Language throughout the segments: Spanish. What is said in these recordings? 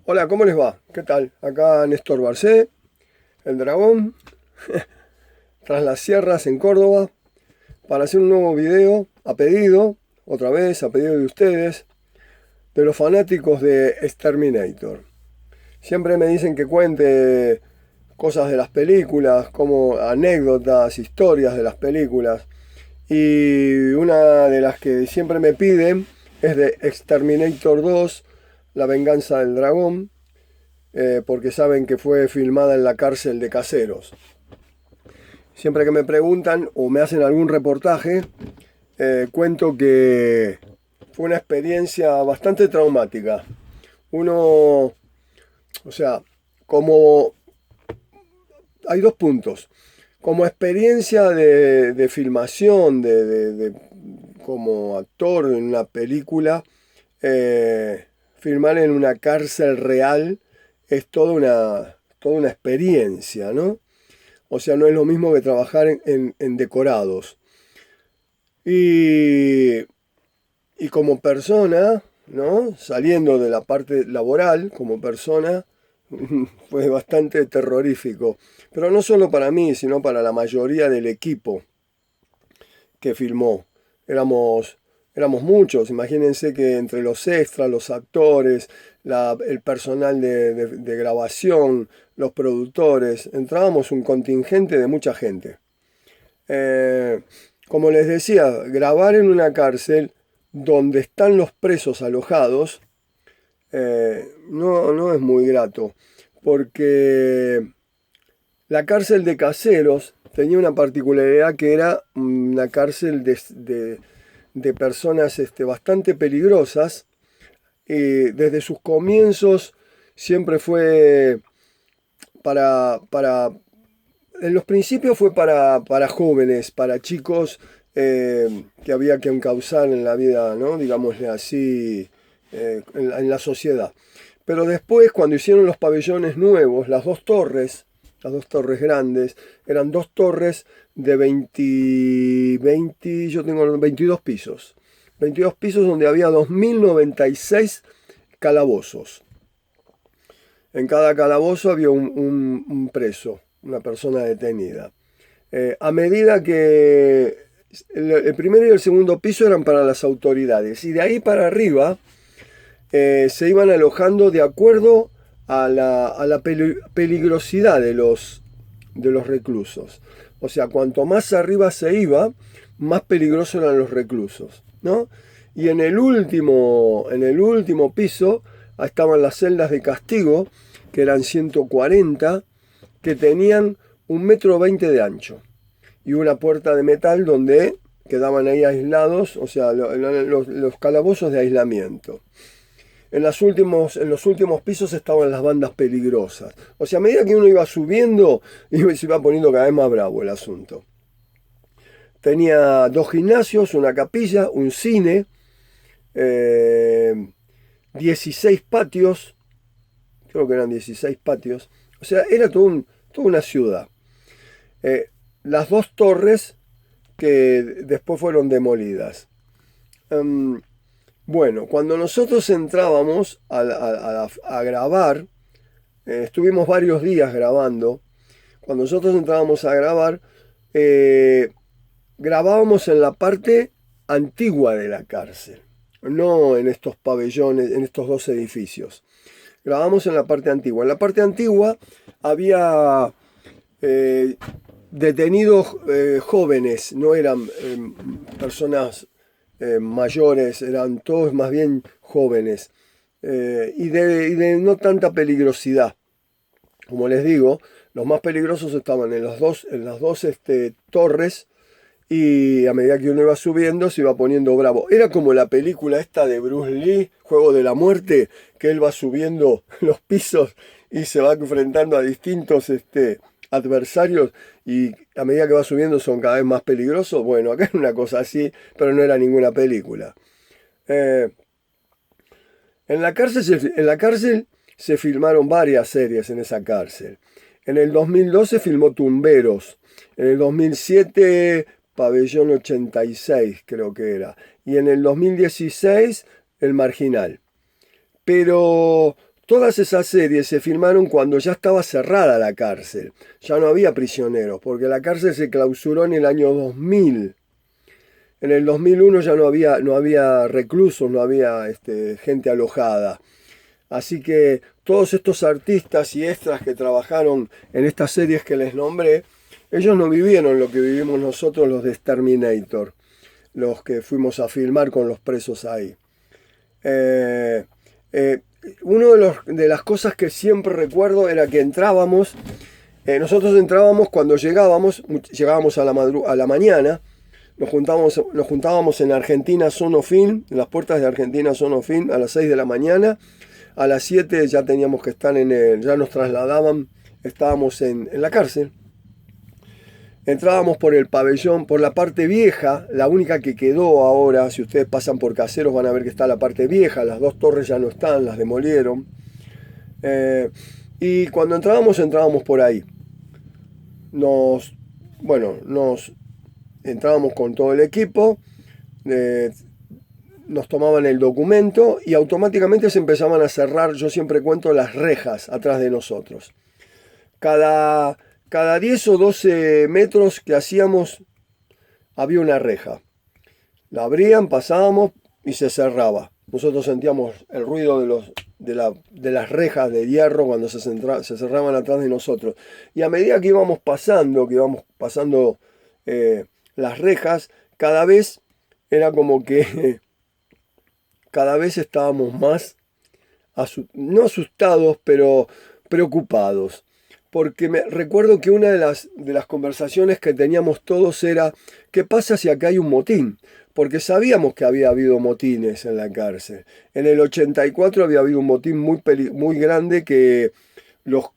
Hola, ¿cómo les va? ¿Qué tal? Acá Néstor Barcé, el dragón, tras las sierras en Córdoba, para hacer un nuevo video a pedido, otra vez a pedido de ustedes, de los fanáticos de Exterminator. Siempre me dicen que cuente cosas de las películas, como anécdotas, historias de las películas. Y una de las que siempre me piden es de Exterminator 2, La venganza del dragón, porque saben que fue filmada en la cárcel de Caseros. Siempre que me preguntan o me hacen algún reportaje, cuento que fue una experiencia bastante traumática. Uno, o sea, como hay dos puntos. Como experiencia de filmación, como actor en una película, filmar en una cárcel real es toda una experiencia, ¿no? O sea, no es lo mismo que trabajar en decorados. Y, y como persona, ¿no? Saliendo de la parte laboral, como persona, fue bastante terrorífico. Pero no solo para mí, sino para la mayoría del equipo que filmó. Éramos, éramos muchos, imagínense que entre los extras, los actores, el personal de grabación, los productores, entrábamos un contingente de mucha gente. Eh, Como les decía, grabar en una cárcel donde están los presos alojados no es muy grato, porque la cárcel de Caseros tenía una particularidad que era una cárcel de personas bastante peligrosas. Y desde sus comienzos siempre fue para en los principios fue para jóvenes, para chicos que había que encauzar en la vida, ¿no? Digámosle así, en la sociedad. Pero después, cuando hicieron los pabellones nuevos, las dos torres grandes, eran dos torres de 20 yo tengo 22 pisos. 22 pisos donde había 2096 calabozos. En cada calabozo había un preso, una persona detenida. A medida que el primer y el segundo piso eran para las autoridades y de ahí para arriba se iban alojando de acuerdo a la peligrosidad de los reclusos. O sea, cuanto más arriba se iba, más peligrosos eran los reclusos, ¿no? Y en el último piso estaban las celdas de castigo, que eran 140, que tenían 1,20 m de ancho y una puerta de metal donde quedaban ahí aislados, o sea, los calabozos de aislamiento. En los últimos pisos estaban las bandas peligrosas. O sea, a medida que uno iba subiendo, se iba poniendo cada vez más bravo el asunto. Tenía dos gimnasios, una capilla, un cine, eh, 16 patios, creo que eran 16 patios. O sea, era toda una ciudad. Las dos torres que después fueron demolidas. Bueno, cuando nosotros entrábamos a grabar, estuvimos varios días grabando. Cuando nosotros entrábamos a grabar, grabábamos en la parte antigua de la cárcel, no en estos pabellones, en estos dos edificios. Grabamos en la parte antigua. En la parte antigua había detenidos jóvenes, no eran personas mayores, eran todos más bien jóvenes y de no tanta peligrosidad. Como les digo, los más peligrosos estaban en las dos torres, y a medida que uno iba subiendo se iba poniendo bravo. Era como la película esta de Bruce Lee, Juego de la Muerte, que él va subiendo los pisos y se va enfrentando a distintos adversarios, y a medida que va subiendo son cada vez más peligrosos. Bueno, acá era una cosa así, pero no era ninguna película. Eh, en la cárcel se filmaron varias series en esa cárcel. En el 2012 filmó Tumberos. En el 2007 Pabellón 86 creo que era. Y en el 2016 El Marginal. Pero Todas esas series se filmaron cuando ya estaba cerrada la cárcel, ya no había prisioneros, porque la cárcel se clausuró en el año 2000. En el 2001 ya no había reclusos, no había gente alojada. Así que todos estos artistas y extras que trabajaron en estas series que les nombré, ellos no vivieron lo que vivimos nosotros los de Terminator, los que fuimos a filmar con los presos ahí. Una de las cosas que siempre recuerdo era que entrábamos, nosotros entrábamos cuando llegábamos a la mañana, nos juntábamos en Argentina Sono Film, en las puertas de Argentina Sono Film a las 6 de la mañana. A las 7 ya teníamos que estar ya nos trasladaban, estábamos en la cárcel. Entrábamos por el pabellón, por la parte vieja, la única que quedó ahora. Si ustedes pasan por Caseros van a ver que está la parte vieja, las dos torres ya no están, las demolieron. Y cuando entrábamos por ahí. Entrábamos con todo el equipo, nos tomaban el documento y automáticamente se empezaban a cerrar, yo siempre cuento, las rejas atrás de nosotros. Cada 10 o 12 metros que hacíamos había una reja. La abrían, pasábamos y se cerraba. Nosotros sentíamos el ruido de las rejas de hierro cuando se cerraban atrás de nosotros. Y a medida que íbamos pasando las rejas, cada vez era como que cada vez estábamos más, no asustados, pero preocupados. Porque recuerdo que una de las conversaciones que teníamos todos era, ¿qué pasa si acá hay un motín? Porque sabíamos que había habido motines en la cárcel. En el 84 había habido un motín muy grande que los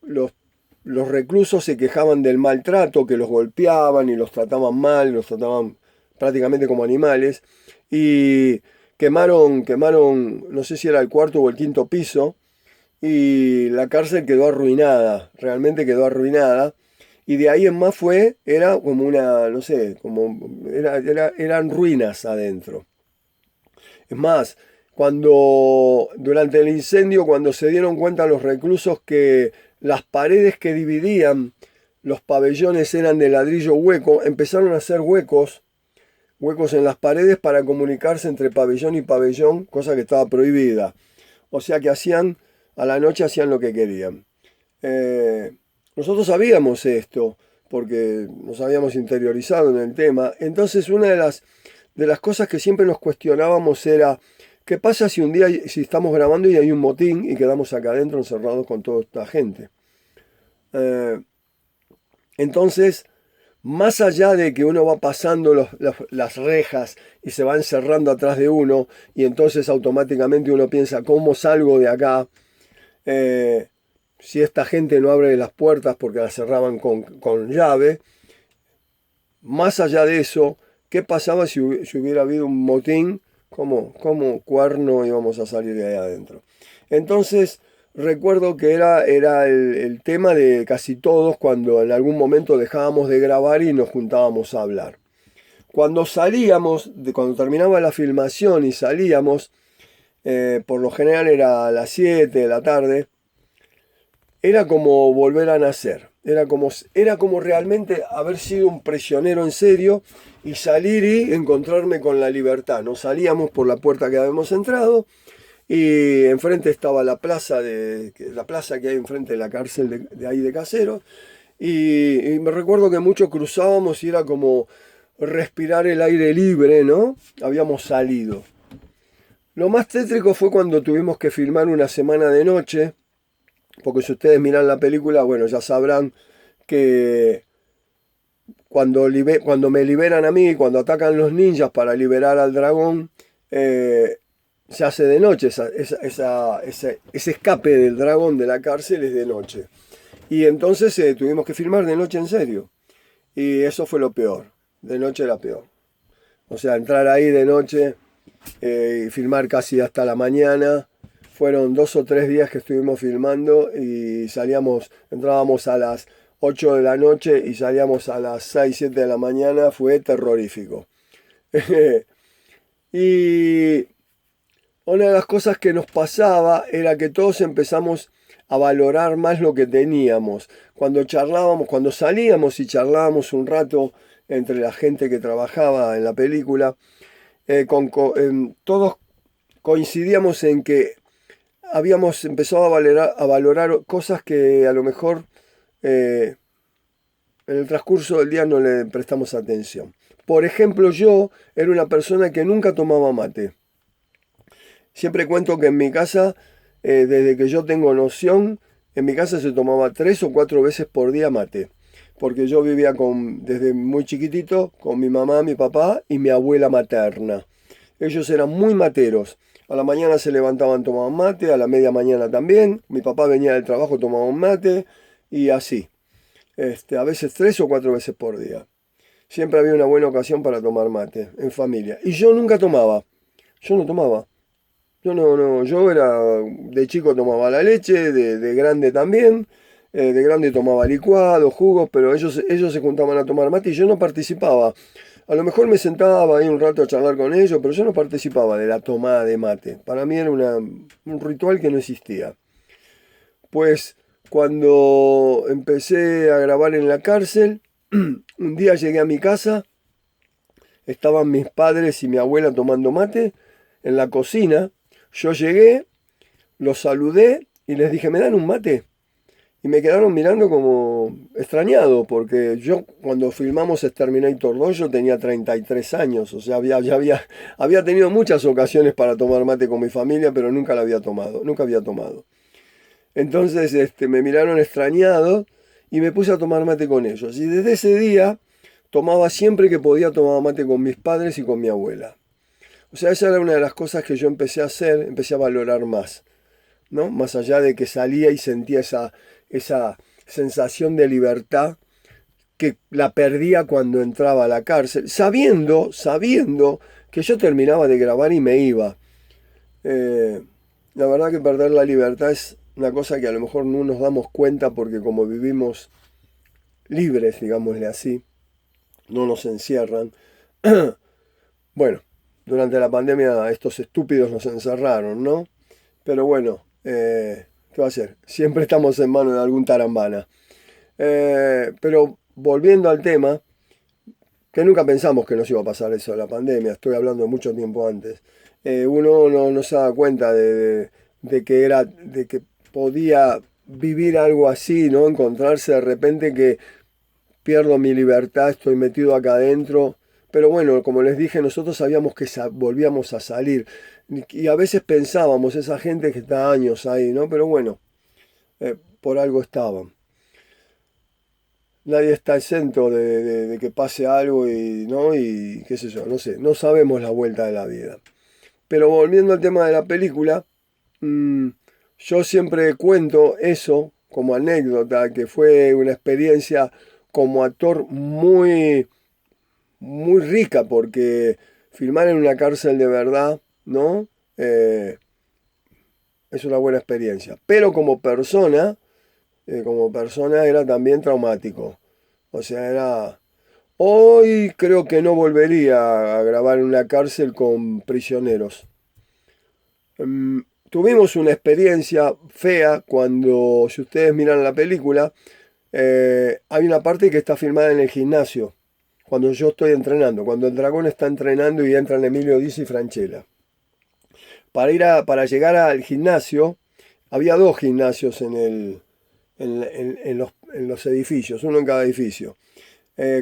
reclusos se quejaban del maltrato, que los golpeaban y los trataban mal, los trataban prácticamente como animales. Y quemaron, no sé si era el cuarto o el quinto piso, y la cárcel quedó arruinada, realmente quedó arruinada. Y de ahí en más era como una, no sé, eran ruinas adentro. Es más, durante el incendio, cuando se dieron cuenta los reclusos que las paredes que dividían los pabellones eran de ladrillo hueco, empezaron a hacer huecos en las paredes para comunicarse entre pabellón y pabellón, cosa que estaba prohibida. O sea que a la noche hacían lo que querían. Nosotros sabíamos esto, porque nos habíamos interiorizado en el tema. Entonces una de las cosas que siempre nos cuestionábamos era, ¿qué pasa si un día, si estamos grabando y hay un motín y quedamos acá adentro encerrados con toda esta gente? Entonces, más allá de que uno va pasando las rejas y se van cerrando atrás de uno, y entonces automáticamente uno piensa, ¿cómo salgo de acá? Si esta gente no abre las puertas porque las cerraban con llave. Más allá de eso, ¿qué pasaba si hubiera habido un motín? ¿Cómo cuerno íbamos a salir de ahí adentro? Entonces, recuerdo que era el tema de casi todos cuando en algún momento dejábamos de grabar y nos juntábamos a hablar. Cuando terminaba la filmación y salíamos, por lo general era a las 7 de la tarde, era como volver a nacer. Era como realmente haber sido un prisionero en serio y salir y encontrarme con la libertad. Nos salíamos por la puerta que habíamos entrado y enfrente estaba la plaza que hay enfrente de la cárcel de ahí de Caseros. Y me recuerdo que muchos cruzábamos y era como respirar el aire libre, ¿no? Habíamos salido. Lo más tétrico fue cuando tuvimos que filmar una semana de noche, porque si ustedes miran la película, bueno, ya sabrán que cuando me liberan a mí, cuando atacan los ninjas para liberar al dragón, se hace de noche, ese escape del dragón de la cárcel es de noche. Y entonces tuvimos que filmar de noche en serio. Y eso fue lo peor, de noche era peor. O sea, entrar ahí de noche y filmar casi hasta la mañana. Fueron 2 o 3 días que estuvimos filmando y entrábamos a las 8 de la noche y salíamos a las 6, 7 de la mañana. Fue terrorífico. Y una de las cosas que nos pasaba era que todos empezamos a valorar más lo que teníamos. Cuando charlábamos, cuando salíamos y charlábamos un rato entre la gente que trabajaba en la película, todos coincidíamos en que habíamos empezado a valorar cosas que a lo mejor en el transcurso del día no le prestamos atención. Por ejemplo, yo era una persona que nunca tomaba mate. Siempre cuento que en mi casa, desde que yo tengo noción, en mi casa se tomaba 3 o 4 veces por día mate. Porque yo vivía desde muy chiquitito con mi mamá, mi papá y mi abuela materna. Ellos eran muy materos. A la mañana se levantaban, tomaban mate, a la media mañana también. Mi papá venía del trabajo, tomaba un mate y así. A veces 3 o 4 veces por día. Siempre había una buena ocasión para tomar mate en familia. Y yo nunca tomaba. Yo no tomaba. Yo era, de chico tomaba la leche, de grande también. De grande tomaba licuados, jugos, pero ellos se juntaban a tomar mate y yo no participaba. A lo mejor me sentaba ahí un rato a charlar con ellos, pero yo no participaba de la tomada de mate. Para mí era un ritual que no existía. Pues cuando empecé a grabar en la cárcel, un día llegué a mi casa, estaban mis padres y mi abuela tomando mate en la cocina. Yo llegué, los saludé y les dije, ¿me dan un mate? Y me quedaron mirando como extrañado, porque yo cuando filmamos Exterminator 2 yo tenía 33 años, o sea, había tenido muchas ocasiones para tomar mate con mi familia, pero nunca la había tomado, nunca había tomado. Entonces me miraron extrañado y me puse a tomar mate con ellos. Y desde ese día tomaba siempre que podía tomar mate con mis padres y con mi abuela. O sea, esa era una de las cosas que yo empecé a hacer, empecé a valorar más, ¿no? Más allá de que salía y sentía esa sensación de libertad que la perdía cuando entraba a la cárcel, sabiendo que yo terminaba de grabar y me iba. La verdad que perder la libertad es una cosa que a lo mejor no nos damos cuenta porque como vivimos libres, digámosle así, no nos encierran. Bueno, durante la pandemia estos estúpidos nos encerraron, ¿no? Pero bueno, ¿qué va a hacer? Siempre estamos en manos de algún tarambana. Pero volviendo al tema, que nunca pensamos que nos iba a pasar eso de la pandemia, estoy hablando de mucho tiempo antes. Uno no se da cuenta de que podía vivir algo así, ¿no? Encontrarse de repente que pierdo mi libertad, estoy metido acá adentro. Pero bueno, como les dije, nosotros sabíamos que volvíamos a salir. Y a veces pensábamos, esa gente que está años ahí, ¿no? Pero bueno, por algo estaban. Nadie está exento de que pase algo y, ¿no? Y qué sé yo, no sé, no sabemos la vuelta de la vida. Pero volviendo al tema de la película, yo siempre cuento eso como anécdota, que fue una experiencia como actor muy, muy rica, porque filmar en una cárcel de verdad, ¿no? Es una buena experiencia. Pero como persona era también traumático. O sea, era... Hoy creo que no volvería a grabar en una cárcel con prisioneros. Tuvimos una experiencia fea cuando, si ustedes miran la película, hay una parte que está filmada en el gimnasio, cuando yo estoy entrenando, cuando el dragón está entrenando y entran Emilio Dizzi y Francella. Para llegar al gimnasio, había 2 gimnasios en los edificios, uno en cada edificio.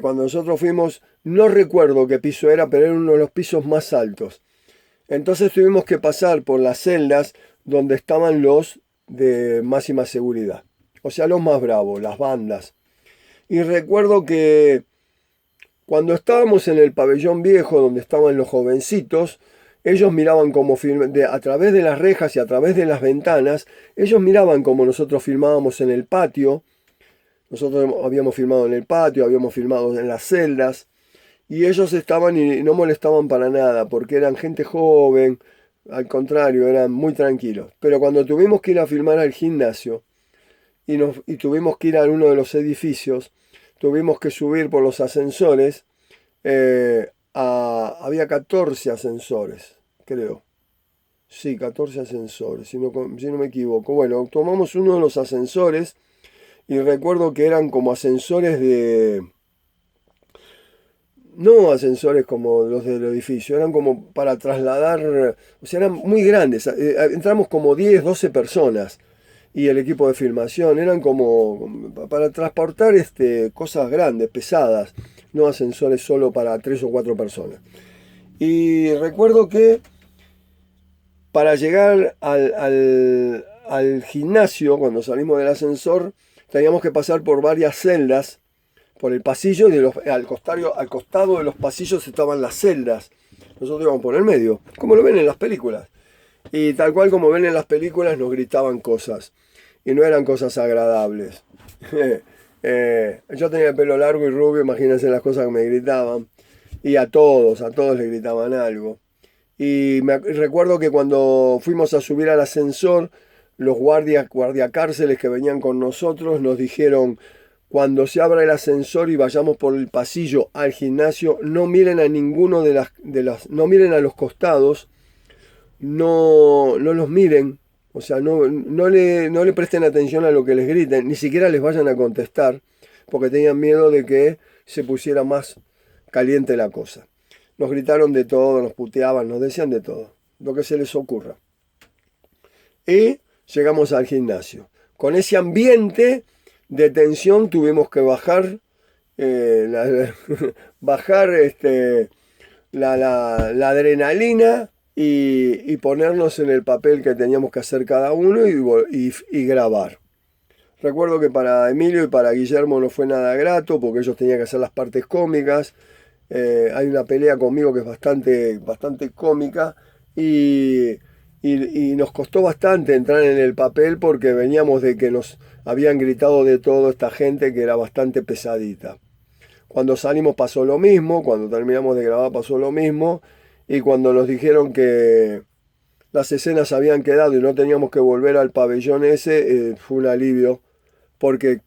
Cuando nosotros fuimos, no recuerdo qué piso era, pero era uno de los pisos más altos. Entonces tuvimos que pasar por las celdas donde estaban los de máxima seguridad. O sea, los más bravos, las bandas. Y recuerdo que cuando estábamos en el pabellón viejo, donde estaban los jovencitos, ellos miraban como a través de las rejas y a través de las ventanas, ellos miraban como nosotros filmábamos en el patio. Nosotros habíamos filmado en el patio, habíamos filmado en las celdas. Y ellos estaban y no molestaban para nada, porque eran gente joven, al contrario, eran muy tranquilos. Pero cuando tuvimos que ir a filmar al gimnasio y tuvimos que ir a uno de los edificios, tuvimos que subir por los ascensores, había 14 ascensores, creo. Sí, 14 ascensores, si no me equivoco. Bueno, tomamos uno de los ascensores y recuerdo que eran como ascensores de... No ascensores como los del edificio, eran como para trasladar, o sea, eran muy grandes. Entramos como 10 12 personas y el equipo de filmación eran como para transportar cosas grandes, pesadas, no ascensores solo para 3 o 4 personas. Y recuerdo que para llegar al gimnasio, cuando salimos del ascensor, teníamos que pasar por varias celdas, por el pasillo, y al costado de los pasillos estaban las celdas. Nosotros íbamos por el medio, como lo ven en las películas. Y tal cual como ven en las películas, nos gritaban cosas. Y no eran cosas agradables. Yo tenía el pelo largo y rubio, imagínense las cosas que me gritaban. Y a todos le gritaban algo. Y recuerdo que cuando fuimos a subir al ascensor, los guardiacárceles que venían con nosotros nos dijeron: cuando se abra el ascensor y vayamos por el pasillo al gimnasio, no miren a ninguno no miren a los costados, no los miren, o sea, no le presten atención a lo que les griten, ni siquiera les vayan a contestar, porque tenían miedo de que se pusiera más caliente la cosa. Nos gritaron de todo, nos puteaban, nos decían de todo, lo que se les ocurra. Y llegamos al gimnasio. Con ese ambiente de tensión tuvimos que bajar, bajar la adrenalina y ponernos en el papel que teníamos que hacer cada uno y grabar. Recuerdo que para Emilio y para Guillermo no fue nada grato porque ellos tenían que hacer las partes cómicas. Hay una pelea conmigo que es bastante cómica y nos costó bastante entrar en el papel porque veníamos de que nos habían gritado de todo esta gente que era bastante pesadita. Cuando salimos pasó lo mismo, cuando terminamos de grabar pasó lo mismo, y cuando nos dijeron que las escenas habían quedado y no teníamos que volver al pabellón ese, fue un alivio, porque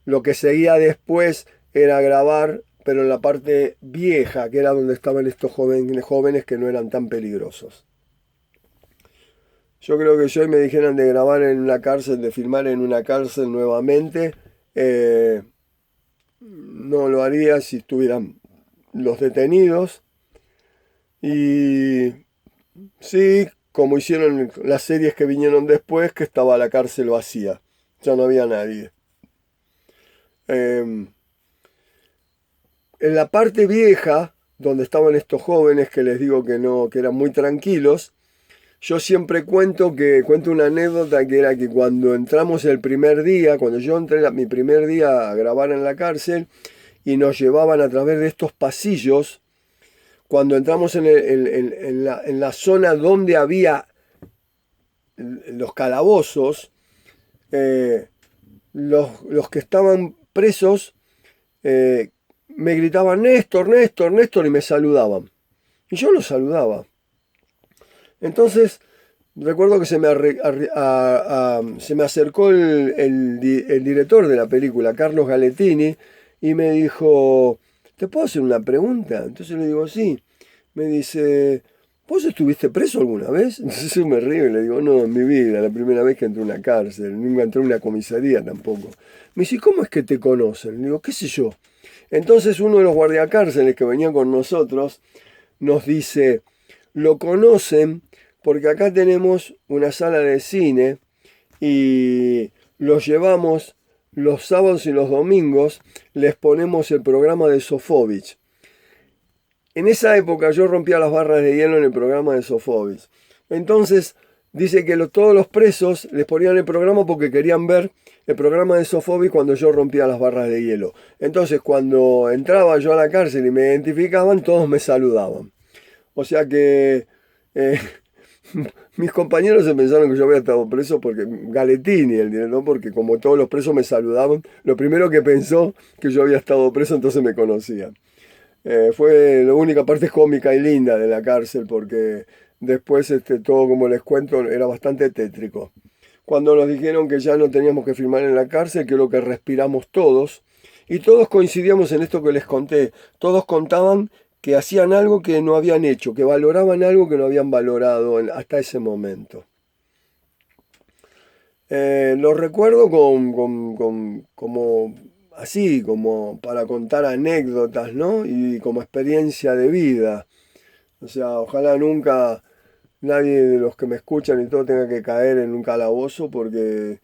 lo que seguía después era grabar, pero en la parte vieja, que era donde estaban estos jóvenes que no eran tan peligrosos. Yo creo que si hoy me dijeran de grabar en una cárcel, de filmar en una cárcel nuevamente, no lo haría si estuvieran los detenidos. Y sí, como hicieron las series que vinieron después, que estaba la cárcel vacía, ya no había nadie. En la parte vieja, donde estaban estos jóvenes que les digo que no, que eran muy tranquilos, yo siempre cuento una anécdota que era que cuando entramos el primer día, cuando yo entré mi primer día a grabar en la cárcel y nos llevaban a través de estos pasillos, cuando entramos en la zona donde había los calabozos, los que estaban presos me gritaban Néstor, Néstor, Néstor y me saludaban. Y yo los saludaba. Entonces, recuerdo que se me acercó el director de la película, Carlos Galetini, y me dijo: ¿te puedo hacer una pregunta? Entonces le digo: sí. Me dice: ¿vos estuviste preso alguna vez? Entonces yo me río y le digo: no, en mi vida, la primera vez que entré a una cárcel, nunca entré a una comisaría tampoco. Me dice: ¿cómo es que te conocen? Le digo: qué sé yo. Entonces uno de los guardiacárceles que venía con nosotros nos dice: lo conocen porque acá tenemos una sala de cine y los llevamos los sábados y los domingos, les ponemos el programa de Sofovich. En esa época yo rompía las barras de hielo en el programa de Sofovich. Entonces dice que todos los presos les ponían el programa porque querían ver el programa de Sofovich cuando yo rompía las barras de hielo. Entonces cuando entraba yo a la cárcel y me identificaban, todos me saludaban. O sea que mis compañeros se pensaron que yo había estado preso porque Galetini, el director, porque como todos los presos me saludaban, lo primero que pensó que yo había estado preso, entonces me conocían. Fue la única parte cómica y linda de la cárcel porque después todo, como les cuento, era bastante tétrico. Cuando nos dijeron que ya no teníamos que filmar en la cárcel, que lo que respiramos todos, y todos coincidíamos en esto que les conté, todos contaban que hacían algo que no habían hecho, que valoraban algo que no habían valorado hasta ese momento. Lo recuerdo como así, como para contar anécdotas, ¿no? Y como experiencia de vida. O sea, ojalá nunca nadie de los que me escuchan y todo tenga que caer en un calabozo, porque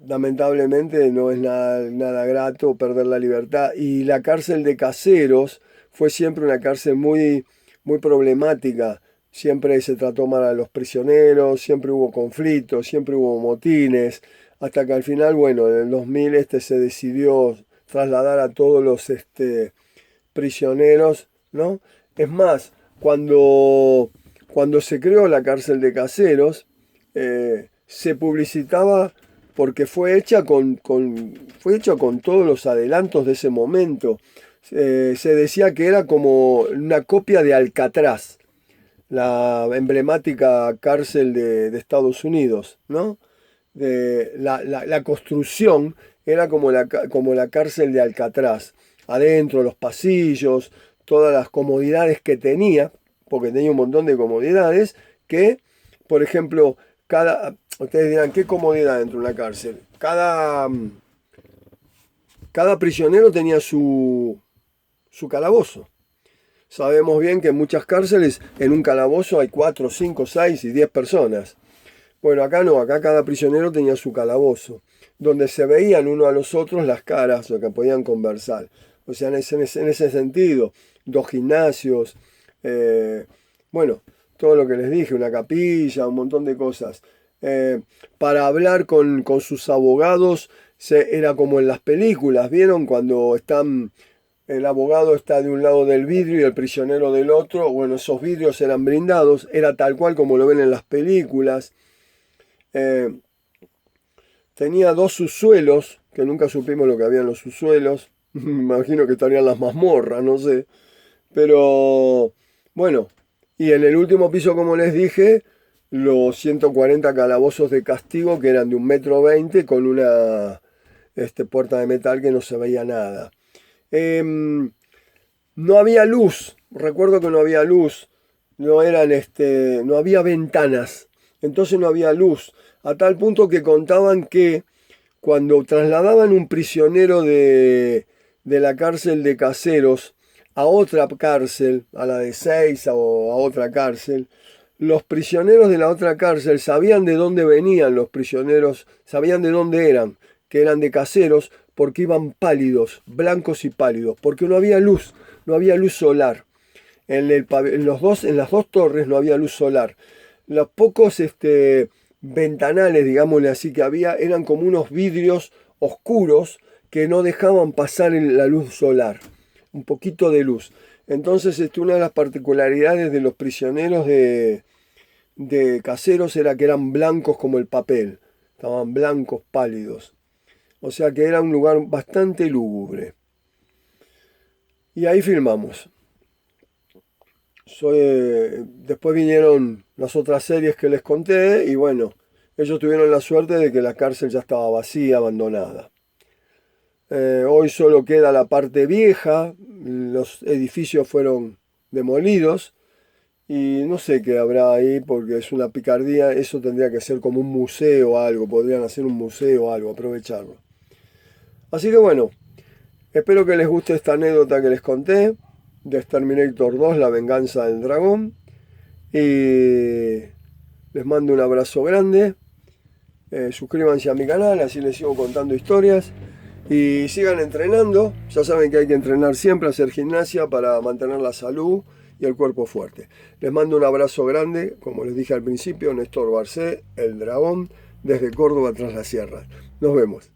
lamentablemente no es nada grato perder la libertad. Y la cárcel de Caseros fue siempre una cárcel muy problemática. Siempre se trató mal a los prisioneros, siempre hubo conflictos, siempre hubo motines, hasta que al final, bueno, en el 2000 se decidió trasladar a todos los prisioneros, ¿no? Es más, cuando se creó la cárcel de Caseros, se publicitaba porque fue hecha fue hecha con todos los adelantos de ese momento. Se decía que era como una copia de Alcatraz, la emblemática cárcel de Estados Unidos, ¿no? La construcción era como la cárcel de Alcatraz. Adentro, los pasillos, todas las comodidades que tenía, porque tenía un montón de comodidades, que, por ejemplo, ustedes dirán, ¿qué comodidad dentro de una cárcel? Cada prisionero tenía su calabozo. Sabemos bien que en muchas cárceles, en un calabozo hay 4, 5, 6 y 10 personas. Bueno, acá no, acá cada prisionero tenía su calabozo, donde se veían uno a los otros las caras, o que podían conversar. O sea, en ese sentido, 2 gimnasios, bueno, todo lo que les dije, una capilla, un montón de cosas. Para hablar con sus abogados era como en las películas, ¿vieron? Cuando el abogado está de un lado del vidrio y el prisionero del otro. Bueno, esos vidrios eran blindados, era tal cual como lo ven en las películas. Tenía 2 subsuelos, que nunca supimos lo que había en los subsuelos. Me imagino que estarían las mazmorras, no sé. Pero bueno, y en el último piso, como les dije, los 140 calabozos de castigo, que eran de 1,20 m, con una puerta de metal que no se veía nada. No había luz, recuerdo que no había luz, no había ventanas, entonces no había luz, a tal punto que contaban que cuando trasladaban un prisionero de la cárcel de Caseros a otra cárcel, a la de Ezeiza o a otra cárcel, los prisioneros de la otra cárcel sabían de dónde venían los prisioneros, sabían de dónde eran, que eran de Caseros, porque iban pálidos, blancos y pálidos, porque no había luz solar. En las 2 torres no había luz solar. Los pocos ventanales, digámosle así, que había, eran como unos vidrios oscuros que no dejaban pasar la luz solar, un poquito de luz. Entonces, una de las particularidades de los prisioneros de Caseros era que eran blancos como el papel, estaban blancos, pálidos. O sea que era un lugar bastante lúgubre. Y ahí filmamos. Después vinieron las otras series que les conté y bueno, ellos tuvieron la suerte de que la cárcel ya estaba vacía, abandonada. Hoy solo queda la parte vieja, los edificios fueron demolidos y no sé qué habrá ahí porque es una picardía. Eso tendría que ser como un museo o algo, podrían hacer un museo o algo, aprovecharlo. Así que bueno, espero que les guste esta anécdota que les conté de Terminator 2, La venganza del dragón. Y les mando un abrazo grande. Suscríbanse a mi canal, así les sigo contando historias. Y sigan entrenando. Ya saben que hay que entrenar siempre, hacer gimnasia para mantener la salud y el cuerpo fuerte. Les mando un abrazo grande, como les dije al principio, Néstor Barcé, el dragón, desde Córdoba tras las sierras. Nos vemos.